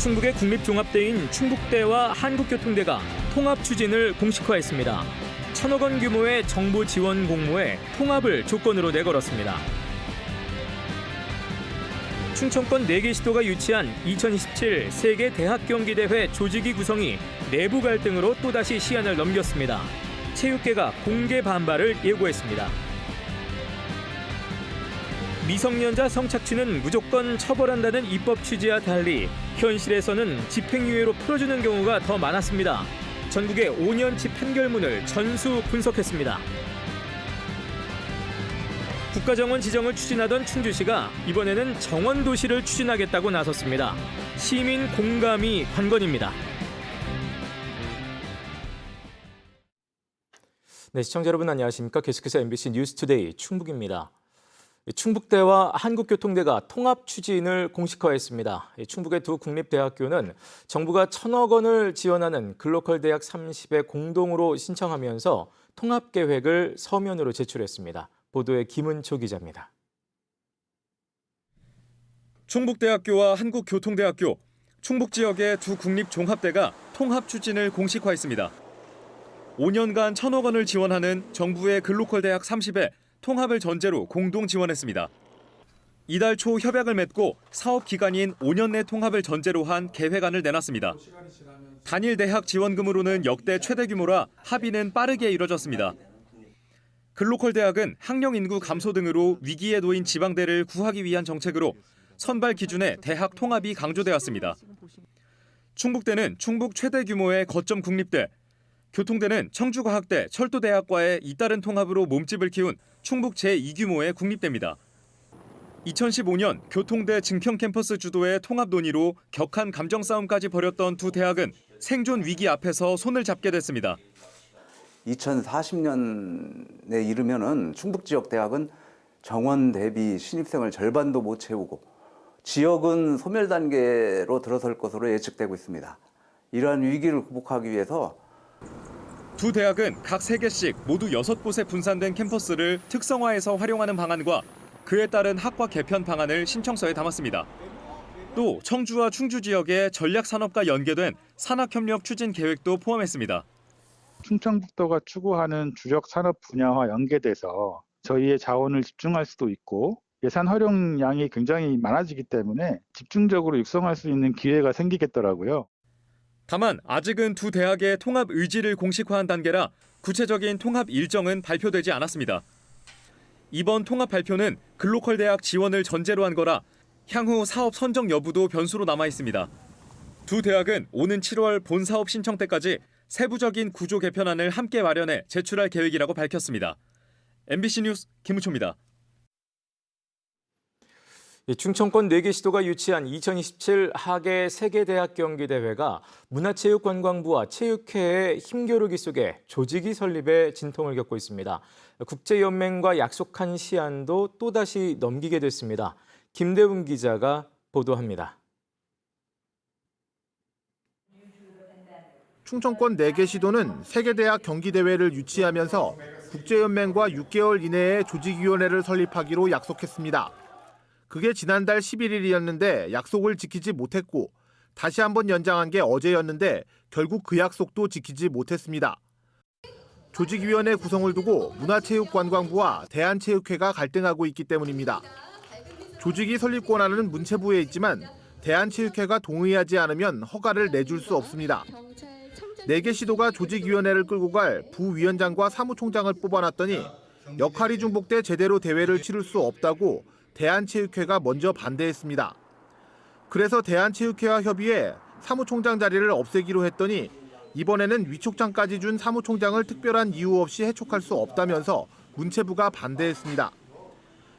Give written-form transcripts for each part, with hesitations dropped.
충북의 국립종합대인 충북대와 한국교통대가 통합 추진을 공식화했습니다. 1,000억 원 규모의 정부 지원 공모에 통합을 조건으로 내걸었습니다. 충청권 4개 시도가 유치한 2027 세계 대학 경기대회 조직위 구성이 내부 갈등으로 또다시 시한을 넘겼습니다. 체육계가 공개 반발을 예고했습니다. 미성년자 성착취는 무조건 처벌한다는 입법 취지와 달리 현실에서는 집행유예로 풀어주는 경우가 더 많았습니다. 전국의 5년치 판결문을 전수 분석했습니다. 국가정원 지정을 추진하던 충주시가 이번에는 정원도시를 추진하겠다고 나섰습니다. 시민 공감이 관건입니다. 네, 시청자 여러분 안녕하십니까? 계속해서 MBC 뉴스투데이 충북입니다. 충북대와 한국교통대가 통합 추진을 공식화했습니다. 충북의 두 국립대학교는 정부가 1,000억 원을 지원하는 글로컬 대학 30에 공동으로 신청하면서 통합 계획을 서면으로 제출했습니다. 보도에 김은초 기자입니다. 충북대학교와 한국교통대학교, 충북 지역의 두 국립종합대가 통합 추진을 공식화했습니다. 5년간 1,000억 원을 지원하는 정부의 글로컬 대학 30에 통합을 전제로 공동 지원했습니다. 이달 초 협약을 맺고 사업 기간인 5년 내 통합을 전제로 한 계획안을 내놨습니다. 단일 대학 지원금으로는 역대 최대 규모라 합의는 빠르게 이뤄졌습니다. 글로컬 대학은 학령 인구 감소 등으로 위기에 놓인 지방대를 구하기 위한 정책으로 선발 기준에 대학 통합이 강조되었습니다. 충북대는 충북 최대 규모의 거점 국립대, 교통대는 청주과학대, 철도대학과의 잇따른 통합으로 몸집을 키운 충북 제2규모의 국립대입니다. 2015년 교통대 증평 캠퍼스 주도의 통합 논의로 격한 감정 싸움까지 벌였던 두 대학은 생존 위기 앞에서 손을 잡게 됐습니다. 2040년에 이르면은 충북 지역 대학은 정원 대비 신입생을 절반도 못 채우고 지역은 소멸 단계로 들어설 것으로 예측되고 있습니다. 이러한 위기를 극복하기 위해서 두 대학은 각 3개씩 모두 6곳에 분산된 캠퍼스를 특성화해서 활용하는 방안과 그에 따른 학과 개편 방안을 신청서에 담았습니다. 또 청주와 충주 지역의 전략산업과 연계된 산학협력 추진 계획도 포함했습니다. 충청북도가 추구하는 주력 산업 분야와 연계돼서 저희의 자원을 집중할 수도 있고 예산 활용량이 굉장히 많아지기 때문에 집중적으로 육성할 수 있는 기회가 생기겠더라고요. 다만 아직은 두 대학의 통합 의지를 공식화한 단계라 구체적인 통합 일정은 발표되지 않았습니다. 이번 통합 발표는 글로컬 대학 지원을 전제로 한 거라 향후 사업 선정 여부도 변수로 남아 있습니다. 두 대학은 오는 7월 본 사업 신청 때까지 세부적인 구조 개편안을 함께 마련해 제출할 계획이라고 밝혔습니다. MBC 뉴스 김우초입니다. 충청권 4개 시도가 유치한 2027 하계 세계대학 경기대회가 문화체육관광부와 체육회의 힘겨루기 속에 조직위 설립에 진통을 겪고 있습니다. 국제연맹과 약속한 시한도 또다시 넘기게 됐습니다. 김대훈 기자가 보도합니다. 충청권 4개 시도는 세계대학 경기대회를 유치하면서 국제연맹과 6개월 이내에 조직위원회를 설립하기로 약속했습니다. 그게 지난달 11일이었는데 약속을 지키지 못했고 다시 한번 연장한 게 어제였는데 결국 그 약속도 지키지 못했습니다. 조직위원회 구성을 두고 문화체육관광부와 대한체육회가 갈등하고 있기 때문입니다. 조직위 설립 권한은 문체부에 있지만 대한체육회가 동의하지 않으면 허가를 내줄 수 없습니다. 4개 시도가 조직위원회를 끌고 갈 부위원장과 사무총장을 뽑아놨더니 역할이 중복돼 제대로 대회를 치를 수 없다고 대한체육회가 먼저 반대했습니다. 그래서 대한체육회와 협의해 사무총장 자리를 없애기로 했더니 이번에는 위촉장까지 준 사무총장을 특별한 이유 없이 해촉할 수 없다면서 문체부가 반대했습니다.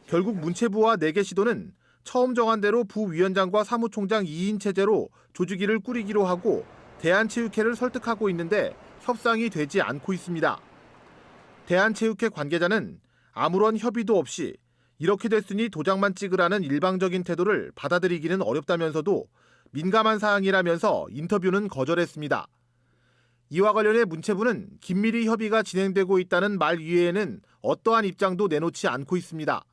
결국 문체부와 4개 시도는 처음 정한 대로 부위원장과 사무총장 2인 체제로 조직위를 꾸리기로 하고 대한체육회를 설득하고 있는데 협상이 되지 않고 있습니다. 대한체육회 관계자는 아무런 협의도 없이 이렇게 됐으니 도장만 찍으라는 일방적인 태도를 받아들이기는 어렵다면서도 민감한 사항이라면서 인터뷰는 거절했습니다. 이와 관련해 문체부는 긴밀히 협의가 진행되고 있다는 말 이외에는 어떠한 입장도 내놓지 않고 있습니다.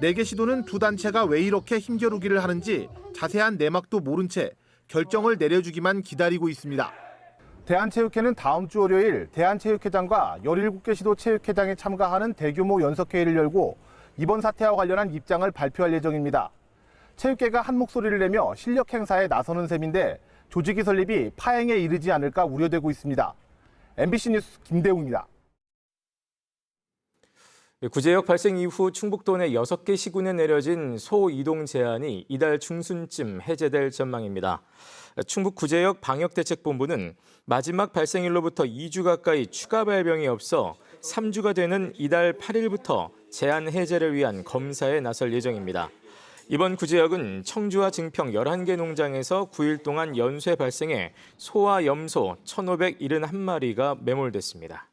4개 시도는 두 단체가 왜 이렇게 힘겨루기를 하는지 자세한 내막도 모른 채 결정을 내려주기만 기다리고 있습니다. 대한체육회는 다음 주 월요일 대한체육회장과 17개 시도 체육회장이 참가하는 대규모 연석회의를 열고 이번 사태와 관련한 입장을 발표할 예정입니다. 체육계가 한 목소리를 내며 실력 행사에 나서는 셈인데 조직위 설립이 파행에 이르지 않을까 우려되고 있습니다. MBC 뉴스 김대웅입니다. 구제역 발생 이후 충북도 내 6개 시군에 내려진 소이동 제한이 이달 중순쯤 해제될 전망입니다. 충북 구제역 방역대책본부는 마지막 발생일로부터 2주 가까이 추가 발병이 없어 3주가 되는 이달 8일부터 제한 해제를 위한 검사에 나설 예정입니다. 이번 구제역은 청주와 증평 11개 농장에서 9일 동안 연쇄 발생해 소와 염소 1,571마리가 매몰됐습니다.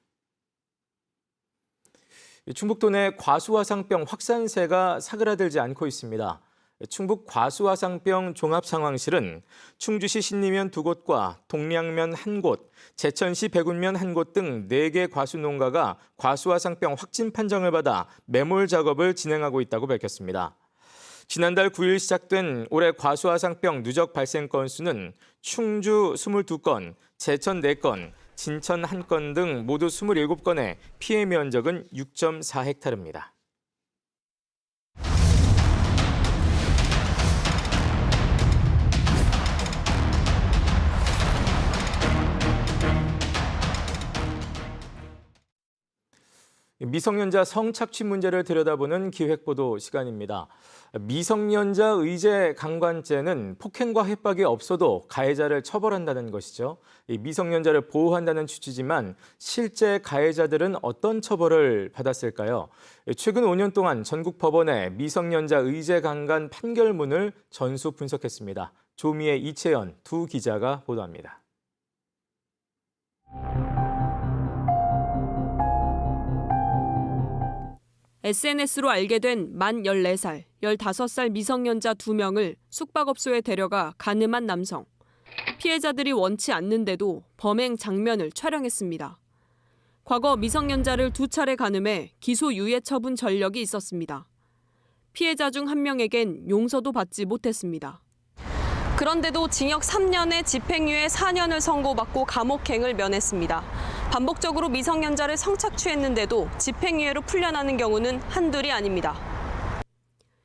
충북도 내 과수화상병 확산세가 사그라들지 않고 있습니다. 충북 과수화상병 종합상황실은 충주시 신리면 2곳과 동량면 1곳, 제천시 백운면 1곳 등 4개 과수농가가 과수화상병 확진 판정을 받아 매몰 작업을 진행하고 있다고 밝혔습니다. 지난달 9일 시작된 올해 과수화상병 누적 발생 건수는 충주 22건, 제천 4건, 진천 1건 등 모두 27건에 피해 면적은 6.4헥타르입니다. 미성년자 성착취 문제를 들여다보는 기획보도 시간입니다. 미성년자 의제 강간죄는 폭행과 협박이 없어도 가해자를 처벌한다는 것이죠. 미성년자를 보호한다는 취지지만 실제 가해자들은 어떤 처벌을 받았을까요? 최근 5년 동안 전국 법원의 미성년자 의제 강간 판결문을 전수 분석했습니다. 조미애, 이채연 두 기자가 보도합니다. SNS로 알게 된 만 14살, 15살 미성년자 2명을 숙박업소에 데려가 간음한 남성. 피해자들이 원치 않는데도 범행 장면을 촬영했습니다. 과거 미성년자를 2차례 간음해 기소유예 처분 전력이 있었습니다. 피해자 중 한 명에겐 용서도 받지 못했습니다. 그런데도 징역 3년에 집행유예 4년을 선고받고 감옥행을 면했습니다. 반복적으로 미성년자를 성착취했는데도 집행유예로 풀려나는 경우는 한둘이 아닙니다.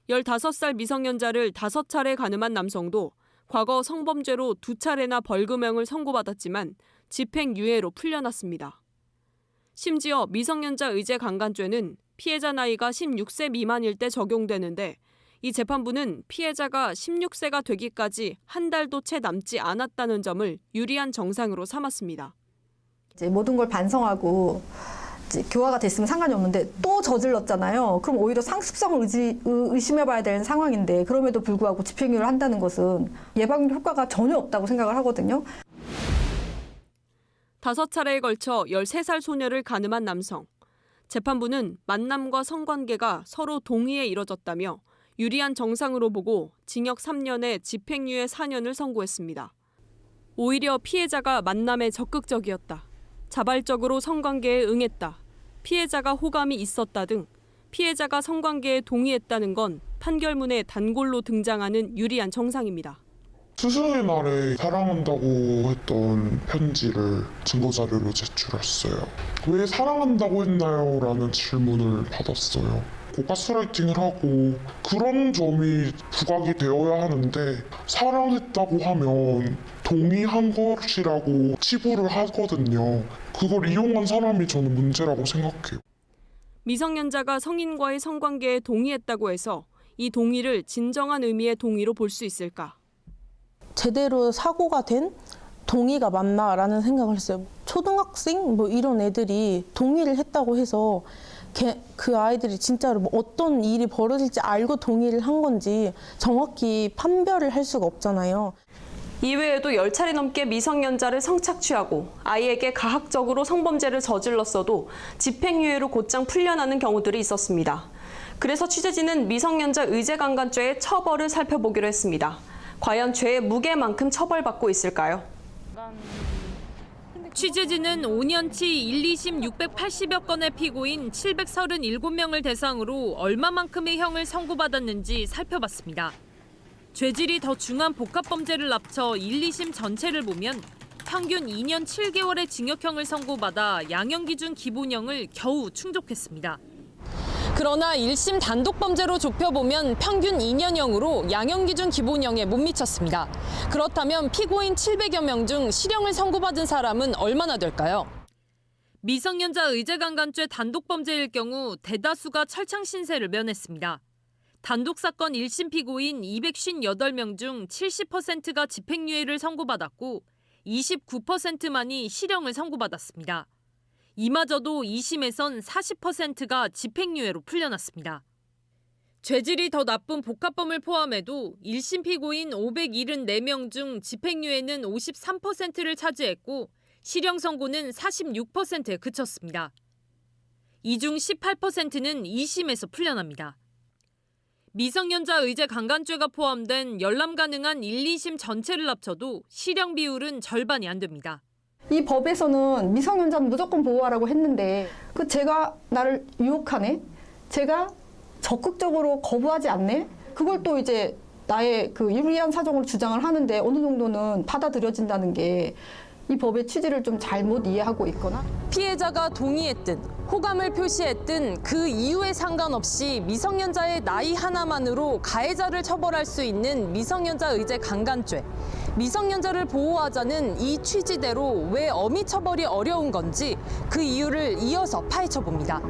15살 미성년자를 5차례 간음한 남성도 과거 성범죄로 2차례나 벌금형을 선고받았지만 집행유예로 풀려났습니다. 심지어 미성년자 의제 강간죄는 피해자 나이가 16세 미만일 때 적용되는데 이 재판부는 피해자가 16세가 되기까지 한 달도 채 남지 않았다는 점을 유리한 정상으로 삼았습니다. 이제 모든 걸 반성하고 이제 교화가 됐으면 상관이 없는데 또 저질렀잖아요. 그럼 오히려 상습성을 의심해봐야 되는 상황인데 그럼에도 불구하고 집행유예를 한다는 것은 예방 효과가 전혀 없다고 생각을 하거든요. 5차례에 걸쳐 13살 소녀를 간음한 남성. 재판부는 만남과 성관계가 서로 동의에 이뤄졌다며 유리한 정상으로 보고 징역 3년에 집행유예 4년을 선고했습니다. 오히려 피해자가 만남에 적극적이었다. 자발적으로 성관계에 응했다. 피해자가 호감이 있었다 등 피해자가 성관계에 동의했다는 건 판결문에 단골로 등장하는 유리한 정상입니다. 수술의 날에 사랑한다고 했던 편지를 증거자료로 제출했어요. 왜 사랑한다고 했나요? 라는 질문을 받았어요. 가스라이팅을 하고 그런 점이 부각이 되어야 하는데 사랑했다고 하면 동의한 것이라고 치부를 하거든요. 그걸 이용한 사람이 저는 문제라고 생각해요. 미성년자가 성인과의 성관계에 동의했다고 해서 이 동의를 진정한 의미의 동의로 볼 수 있을까? 제대로 사고가 된 동의가 맞나라는 생각을 했어요. 초등학생 이런 애들이 동의를 했다고 해서 그 아이들이 진짜로 어떤 일이 벌어질지 알고 동의를 한 건지 정확히 판별을 할 수가 없잖아요. 이외에도 10차례 넘게 미성년자를 성착취하고 아이에게 가학적으로 성범죄를 저질렀어도 집행유예로 곧장 풀려나는 경우들이 있었습니다. 그래서 취재진은 미성년자 의제강간죄의 처벌을 살펴보기로 했습니다. 과연 죄의 무게만큼 처벌받고 있을까요? 취재진은 5년치 1, 2심 680여 건의 피고인 737명을 대상으로 얼마만큼의 형을 선고받았는지 살펴봤습니다. 죄질이 더 중한 복합범죄를 합쳐 1, 2심 전체를 보면 평균 2년 7개월의 징역형을 선고받아 양형기준 기본형을 겨우 충족했습니다. 그러나 1심 단독범죄로 좁혀보면 평균 2년형으로 양형기준 기본형에 못 미쳤습니다. 그렇다면 피고인 700여 명 중 실형을 선고받은 사람은 얼마나 될까요? 미성년자 의제강간죄 단독범죄일 경우 대다수가 철창 신세를 면했습니다. 단독사건 1심 피고인 258명 중 70%가 집행유예를 선고받았고 29%만이 실형을 선고받았습니다. 이마저도 2심에선 40%가 집행유예로 풀려났습니다. 죄질이 더 나쁜 복합범을 포함해도 1심 피고인 574명 중 집행유예는 53%를 차지했고 실형 선고는 46%에 그쳤습니다. 이 중 18%는 2심에서 풀려납니다. 미성년자 의제 강간죄가 포함된 열람 가능한 1, 2심 전체를 합쳐도 실형 비율은 절반이 안 됩니다. 이 법에서는 미성년자는 무조건 보호하라고 했는데 제가 나를 유혹하네? 제가 적극적으로 거부하지 않네? 그걸 또 이제 나의 유리한 사정으로 주장을 하는데 어느 정도는 받아들여진다는 게 이 법의 취지를 좀 잘못 이해하고 있거나 피해자가 동의했든 호감을 표시했든 그 이유에 상관없이 미성년자의 나이 하나만으로 가해자를 처벌할 수 있는 미성년자 의제 강간죄. 미성년자를 보호하자는 이 취지대로 왜 어미 처벌이 어려운 건지 그 이유를 이어서 파헤쳐 봅니다.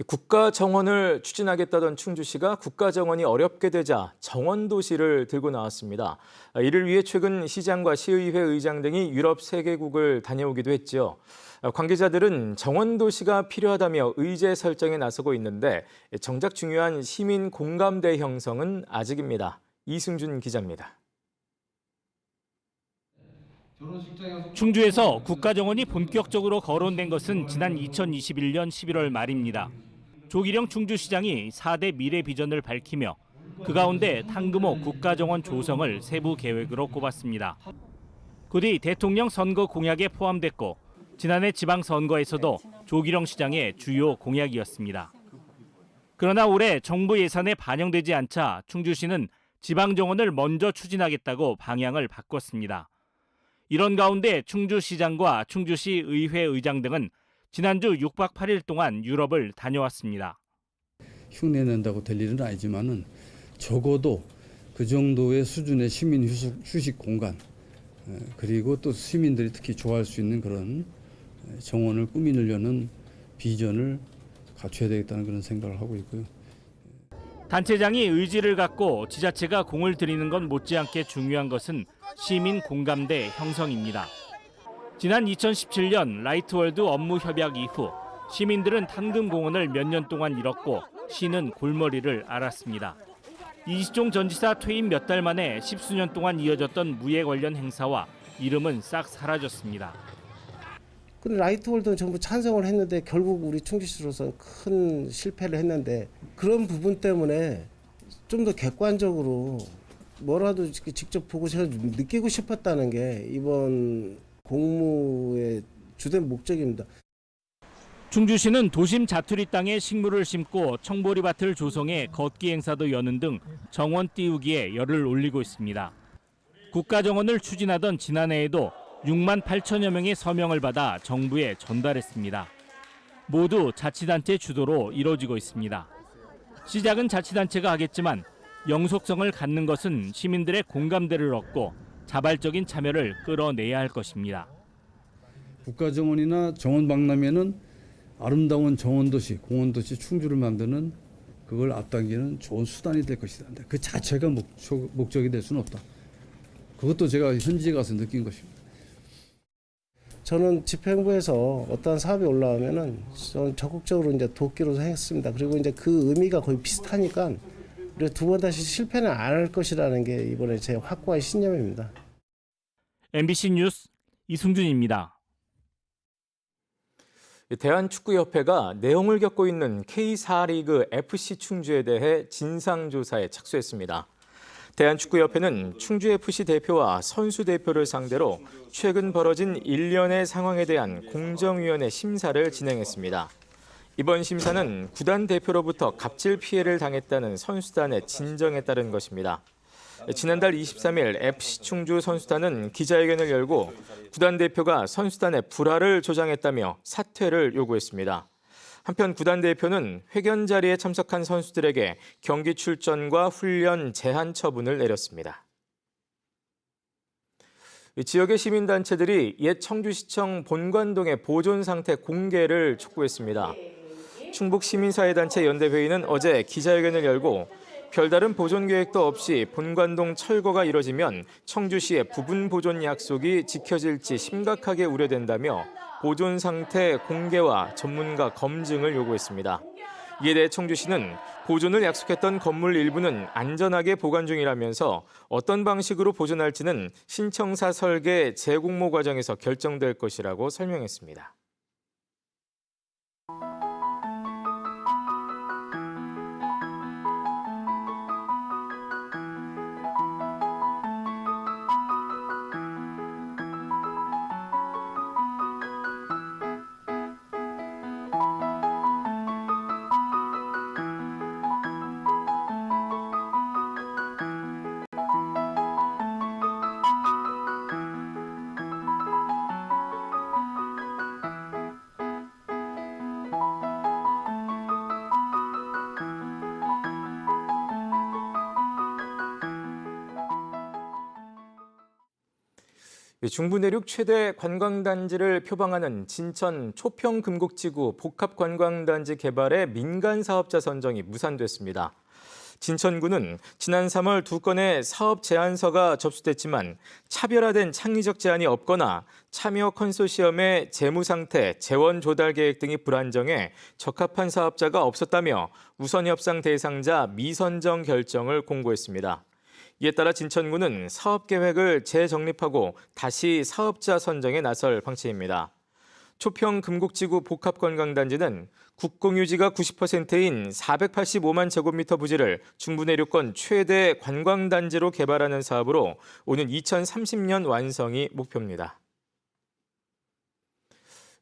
국가정원을 추진하겠다던 충주시가 국가정원이 어렵게 되자 정원도시를 들고 나왔습니다. 이를 위해 최근 시장과 시의회 의장 등이 유럽 3개국을 다녀오기도 했죠. 관계자들은 정원도시가 필요하다며 의제 설정에 나서고 있는데 정작 중요한 시민 공감대 형성은 아직입니다. 이승준 기자입니다. 충주에서 국가정원이 본격적으로 거론된 것은 지난 2021년 11월 말입니다. 조기령 충주시장이 4대 미래 비전을 밝히며 그 가운데 탕금호 국가정원 조성을 세부 계획으로 꼽았습니다. 그 뒤 대통령 선거 공약에 포함됐고 지난해 지방선거에서도 조기령 시장의 주요 공약이었습니다. 그러나 올해 정부 예산에 반영되지 않자 충주시는 지방정원을 먼저 추진하겠다고 방향을 바꿨습니다. 이런 가운데 충주시장과 충주시 의회 의장 등은 지난주 6박 8일 동안 유럽을 다녀왔습니다. 흉내낸다고 될 일은 아니지만은 적어도 그 정도의 수준의 시민 휴식 공간 그리고 또 시민들이 특히 좋아할 수 있는 그런 정원을 꾸미려는 비전을 갖춰야 되겠다는 그런 생각을 하고 있고요. 단체장이 의지를 갖고 지자체가 공을 들이는 건 못지않게 중요한 것은 시민 공감대 형성입니다. 지난 2017년 라이트월드 업무 협약 이후 시민들은 탕금공원을 몇 년 동안 잃었고 시는 골머리를 앓았습니다. 이시종 전 지사 퇴임 몇 달 만에 10수년 동안 이어졌던 무예 관련 행사와 이름은 싹 사라졌습니다. 근데 라이트월드는 전부 찬성을 했는데 결국 우리 충주시로서는 큰 실패를 했는데 그런 부분 때문에 좀 더 객관적으로 뭐라도 직접 보고 제가 느끼고 싶었다는 게 이번 공무의 주된 목적입니다. 충주시는 도심 자투리 땅에 식물을 심고 청보리밭을 조성해 걷기 행사도 여는 등 정원 띄우기에 열을 올리고 있습니다. 국가정원을 추진하던 지난해에도 6만 8천여 명의 서명을 받아 정부에 전달했습니다. 모두 자치단체 주도로 이뤄지고 있습니다. 시작은 자치단체가 하겠지만 영속성을 갖는 것은 시민들의 공감대를 얻고 자발적인 참여를 끌어내야 할 것입니다. 국가정원이나 정원박람회는 아름다운 정원도시, 공원도시 충주를 만드는 그걸 앞당기는 좋은 수단이 될 것이다. 그 자체가 목적이 될 수는 없다. 그것도 제가 현지에 가서 느낀 것입니다. 저는 집행부에서 어떠한 사업이 올라오면은 저는 적극적으로 이제 돕기로 했습니다. 그리고 이제 그 의미가 거의 비슷하니까 우리가 두 번 다시 실패는 안 할 것이라는 게 이번에 제 확고한 신념입니다. MBC 뉴스 이승준입니다. 대한축구협회가 내홍을 겪고 있는 K4리그 FC 충주에 대해 진상조사에 착수했습니다. 대한축구협회는 충주FC 대표와 선수 대표를 상대로 최근 벌어진 일련의 상황에 대한 공정위원회 심사를 진행했습니다. 이번 심사는 구단 대표로부터 갑질 피해를 당했다는 선수단의 진정에 따른 것입니다. 지난달 23일 FC 충주 선수단은 기자회견을 열고 구단 대표가 선수단의 불화를 조장했다며 사퇴를 요구했습니다. 한편 구단 대표는 회견 자리에 참석한 선수들에게 경기 출전과 훈련 제한 처분을 내렸습니다. 지역의 시민단체들이 옛 청주시청 본관동의 보존 상태 공개를 촉구했습니다. 충북시민사회단체 연대회의는 어제 기자회견을 열고 별다른 보존 계획도 없이 본관동 철거가 이뤄지면 청주시의 부분 보존 약속이 지켜질지 심각하게 우려된다며 보존 상태 공개와 전문가 검증을 요구했습니다. 이에 대해 청주시는 보존을 약속했던 건물 일부는 안전하게 보관 중이라면서 어떤 방식으로 보존할지는 신청사 설계 재공모 과정에서 결정될 것이라고 설명했습니다. 중부 내륙 최대 관광단지를 표방하는 진천 초평금곡지구 복합관광단지 개발의 민간 사업자 선정이 무산됐습니다. 진천구는 지난 3월 2건의 사업 제안서가 접수됐지만 차별화된 창의적 제안이 없거나 참여 컨소시엄의 재무 상태, 재원 조달 계획 등이 불안정해 적합한 사업자가 없었다며 우선 협상 대상자 미선정 결정을 공고했습니다. 이에 따라 진천구는 사업 계획을 재정립하고 다시 사업자 선정에 나설 방침입니다. 초평 금곡지구 복합관광단지는 국공유지가 90%인 485만 제곱미터 부지를 중부 내륙권 최대 관광단지로 개발하는 사업으로 오는 2030년 완성이 목표입니다.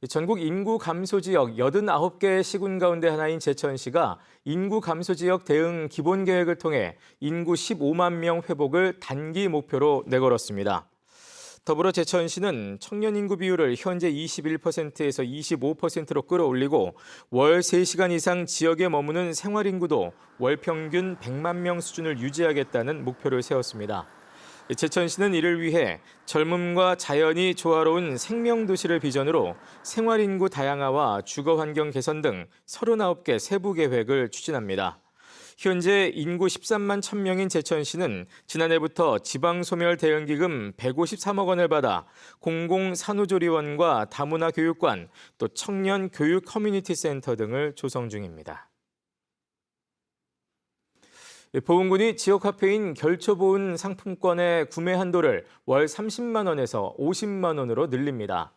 전국 인구 감소 지역 89개 시군 가운데 하나인 제천시가 인구 감소 지역 대응 기본 계획을 통해 인구 15만 명 회복을 단기 목표로 내걸었습니다. 더불어 제천시는 청년 인구 비율을 현재 21%에서 25%로 끌어올리고 월 3시간 이상 지역에 머무는 생활 인구도 월 평균 100만 명 수준을 유지하겠다는 목표를 세웠습니다. 제천시는 이를 위해 젊음과 자연이 조화로운 생명도시를 비전으로 생활인구 다양화와 주거환경 개선 등 39개 세부 계획을 추진합니다. 현재 인구 13만 1,000명인 제천시는 지난해부터 지방소멸 대응기금 153억 원을 받아 공공산후조리원과 다문화 교육관, 또 청년 교육 커뮤니티 센터 등을 조성 중입니다. 보훈군이 지역화폐인 결초보훈 상품권의 구매 한도를 월 30만 원에서 50만 원으로 늘립니다.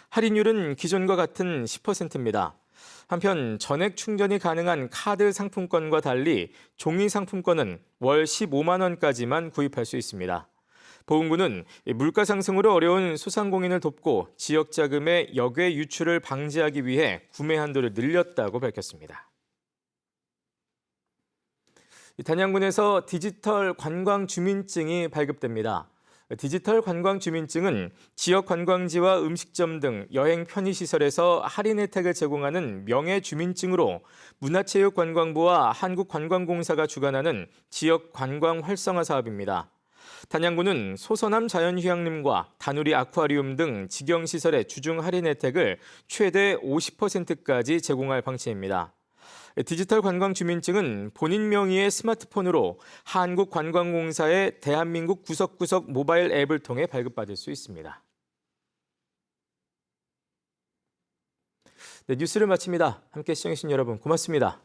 할인율은 기존과 같은 10%입니다. 한편 전액 충전이 가능한 카드 상품권과 달리 종이 상품권은 월 15만 원까지만 구입할 수 있습니다. 보훈군은 물가 상승으로 어려운 소상공인을 돕고 지역 자금의 역외 유출을 방지하기 위해 구매 한도를 늘렸다고 밝혔습니다. 단양군에서 디지털 관광 주민증이 발급됩니다. 디지털 관광 주민증은 지역 관광지와 음식점 등 여행 편의시설에서 할인 혜택을 제공하는 명예 주민증으로 문화체육관광부와 한국관광공사가 주관하는 지역 관광 활성화 사업입니다. 단양군은 소서남 자연휴양림과 다누리 아쿠아리움 등 직영시설의 주중 할인 혜택을 최대 50%까지 제공할 방침입니다. 디지털 관광 주민증은 본인 명의의 스마트폰으로 한국관광공사의 대한민국 구석구석 모바일 앱을 통해 발급받을 수 있습니다. 네, 뉴스를 마칩니다. 함께 시청해주신 여러분 고맙습니다.